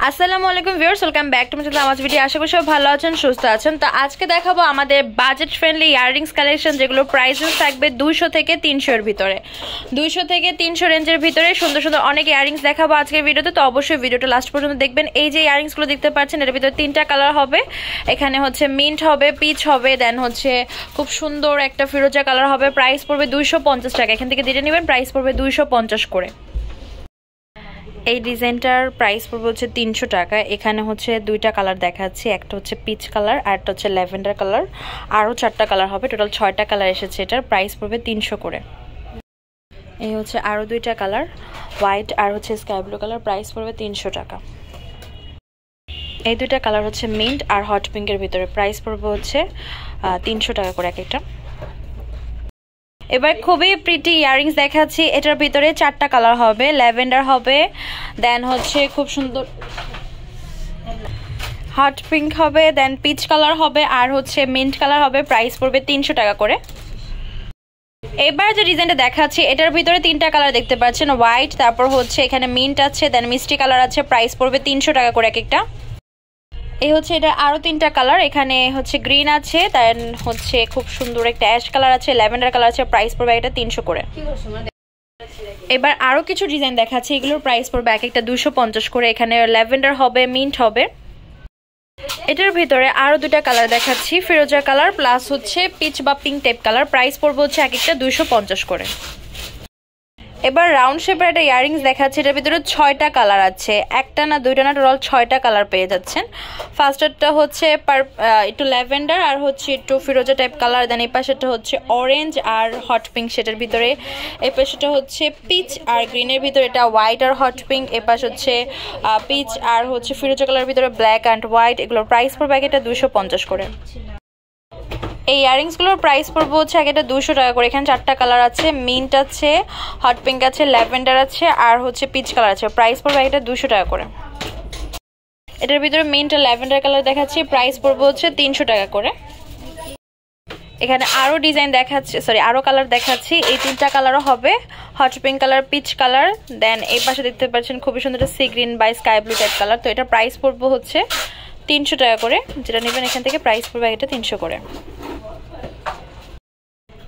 আসসালামু আলাইকুম viewers, welcome back to my channel Tamaz video. আশা করি সবাই ভালো আছেন, সুস্থ আছেন। তো আজকে দেখাবো আমাদের বাজেট ফ্রেন্ডলি ইয়াররিংস কালেকশন, যেগুলো প্রাইসেস থাকবে 200 থেকে 300 এর ভিতরে। 200 থেকে 300 রেঞ্জের ভিতরে সুন্দর সুন্দর অনেক ইয়াররিংস দেখাবো আজকের ভিডিওতে। তো অবশ্যই ভিডিওটা লাস্ট পর্যন্ত দেখবেন। এই যে ইয়াররিংসগুলো দেখতে পাচ্ছেন, এর ভিতরে 3টা কালার হবে। এখানে হচ্ছে মিন্ট হবে, পিচ হবে, দেন হচ্ছে খুব সুন্দর একটা ফিরোজা কালার হবে। প্রাইস পড়বে 250 টাকা। এখান থেকে যেটা নেবেন প্রাইস পড়বে 250 করে। এই ডিজাইনটার প্রাইস পড়বে হচ্ছে 300 টাকা। এখানে হচ্ছে 2টা কালার দেখাচ্ছি, একটা হচ্ছে পিচ কালার আর একটা হচ্ছে ল্যাভেন্ডার কালার। আরও 4টা কালার হবে, টোটাল 6টা কালার এসেছে। এটার প্রাইস পড়বে 300 করে। এই হচ্ছে আরও 2টা কালার, হোয়াইট আর হচ্ছে স্কাই ব্লু কালার। প্রাইস পড়বে 300 টাকা। এই 2টা কালার হচ্ছে মিন্ট আর হট পিঙ্কের ভিতরে। প্রাইস পড়বে হচ্ছে 300 টাকা করে এক একটা। এবার খুবই প্রিটি ইয়াররিংস দেখাচ্ছি। এটার ভিতরে 4টা কালার হবে, ল্যাভেন্ডার হবে, দেন হচ্ছে খুব সুন্দর হট পিঙ্ক হবে, দেন পিচ কালার হবে আর হচ্ছে মিন্ট কালার হবে। প্রাইস পড়বে 300 টাকা করে। এবার যে ডিজাইনটা দেখাচ্ছি, এটার ভিতরে 3টা কালার দেখতে পাচ্ছেন, হোয়াইট, তারপর হচ্ছে এখানে মিন্ট আছে, দেন মিষ্টি কালার আছে। প্রাইস পড়বে 300 টাকা করে এক একটা। এই হচ্ছে এটা আরো 3টা কালার, এখানে হচ্ছে গ্রিন আছে, দেন হচ্ছে খুব সুন্দর একটা অ্যাশ কালার আছে, ল্যাভেন্ডার কালার আছে। প্রাইস পড়বে এটা 300 করে। এবার আরো কিছু ডিজাইন দেখাচ্ছি, এগুলোর প্রাইস পড়বে এক একটা 250 করে। এখানে ল্যাভেন্ডার হবে, মিন্ট হবে। এটার ভিতরে আরো 2টা কালার দেখাচ্ছি, ফিরোজা কালার প্লাস হচ্ছে পিচ বা পিঙ্ক টাইপ কালার। প্রাইস পড়বে হচ্ছে এক একটা 250 করে। এবার রাউন্ড শেপের একটা ইয়াররিংস দেখাচ্ছে, এটার ভিতরে 6টা কালার আছে, একটা না 2টা না, টোটাল 6টা কালার পেয়ে যাচ্ছেন। ফার্স্টেরটা হচ্ছে একটু ল্যাভেন্ডার আর হচ্ছে একটু ফিরোজা টাইপ কালার, দেন এই পাশেটা হচ্ছে অরেঞ্জ আর হট পিঙ্ক সেটার ভিতরে। এই পাশেটা হচ্ছে পিচ আর গ্রিনের ভিতরে, এটা হোয়াইট আর হট পিঙ্ক। এই পাশ হচ্ছে পিচ আর হচ্ছে ফিরোজা কালারের ভিতরে ব্ল্যাক অ্যান্ড হোয়াইট। এগুলোর প্রাইস পড়বে এটা 250 করে। এই ইয়াররিংসগুলোর প্রাইস পড়বে হচ্ছে একটা 200 টাকা করে। এখানে 4টা কালার আছে, মিন্ট আছে, হট পিঙ্ক আছে, ল্যাভেন্ডার আছে আর হচ্ছে পিচ কালার আছে। প্রাইস পড়বে একটা 200 টাকা করে। এটার ভিতরে মিন্ট আর ল্যাভেন্ডার কালার দেখাচ্ছি, প্রাইস পড়বে হচ্ছে 300 টাকা করে। এখানে আরও ডিজাইন দেখাচ্ছি, আরও কালার দেখাচ্ছি। এই 3টা কালারও হবে, hot pink colour, peach colour, then এই পাশে দেখতে পাচ্ছেন খুবই সুন্দর একটা সি গ্রিন বা স্কাই ব্লু টাইপ কালার। তো এটা প্রাইস পড়বে হচ্ছে 300 টাকা করে। যেটা নেবেন এখান থেকে প্রাইস পড়বে এটা 300 করে।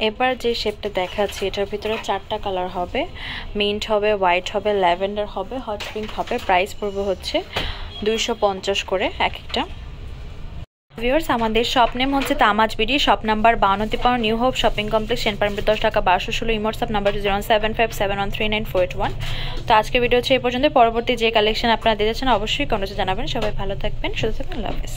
এবার যে শেপটা দেখাচ্ছি, এটার ভিতরে 4টা কালার হবে, মিন্ট হবে, হোয়াইট হবে, ল্যাভেন্ডার হবে, হট পিঙ্ক হবে। প্রাইস পড়বে হচ্ছে 250 করে এক একটা। ভিউয়ার্স, আমাদের শপ নেম হচ্ছে Tamaz BD, shop number 52 new hope shopping complex, সেনপারমির 10 টাকা 1216। Imo WhatsApp number 07571399481। তো আজকের ভিডিও হচ্ছে এই পর্যন্ত। পরবর্তী যে কালেকশন আপনারা দিতে চান অবশ্যই কমেন্টে জানাবেন। সবাই ভালো থাকবেন, সুস্থ থাকবেন, আল্লাহ হাফেজ।